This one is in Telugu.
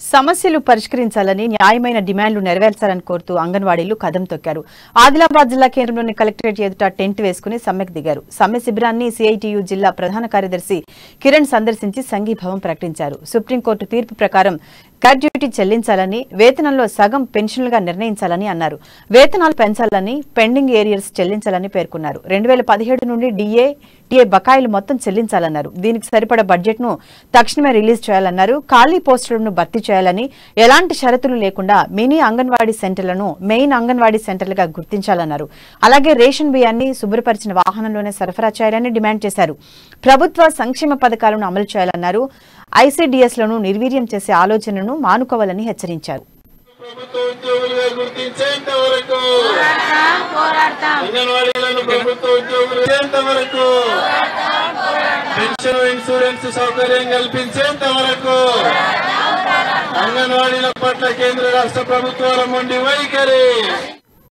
సమస్యలు పరిష్కరించాలని న్యాయమైన డిమాండ్లు నెరవేర్చాలని కోరుతూ అంగన్వాడీలు కదం తొక్కారు. ఆదిలాబాద్ జిల్లా కేంద్రంలోని కలెక్టరేట్ ఎదుట టెంట్ వేసుకుని సమ్మెకు దిగారు. సమ్మె శిబిరాన్ని సిఐటియు జిల్లా ప్రధాన కార్యదర్శి కిరణ్ సందర్శించి సంఘీభావం ప్రకటించారు. సుప్రీంకోర్టు తీర్పు ప్రకారం గ్రాడ్యుయేటీ చెల్లించాలని, వేతనంలో సగం పెన్షన్లుగా నిర్ణయించాలని అన్నారు. వేతనాలు పెంచాలని, పెండింగ్ ఏరియర్స్ చెల్లించాలని పేర్కొన్నారు. 2017 నుండి టీఏ బకాయిలు మొత్తం చెల్లించాలన్నారు. దీనికి సరిపడ బడ్జెట్ ను తక్షణమే రిలీజ్ చేయాలన్నారు. ఖాళీ పోస్టులను భర్తీ చేయాలని, ఎలాంటి షరతులు లేకుండా మినీ అంగన్వాడీ సెంటర్లను మెయిన్ అంగన్వాడీ సెంటర్లుగా గుర్తించాలన్నారు. అలాగే రేషన్ బియ్యాన్ని శుభ్రపరిచిన వాహనంలోనే సరఫరా చేయాలని డిమాండ్ చేశారు. ప్రభుత్వ సంక్షేమ పథకాలను అమలు చేయాలన్నారు. ఐసీడీఎస్ లను నిర్వీర్యం చేసే ఆలోచనను మానుకోవాలని హెచ్చరించారు. ఇన్సూరెన్స్ సౌకర్యం కల్పించేంత వరకు అంగన్వాడీల పట్ల కేంద్ర రాష్ట్ర ప్రభుత్వాల మొండి వైఖరి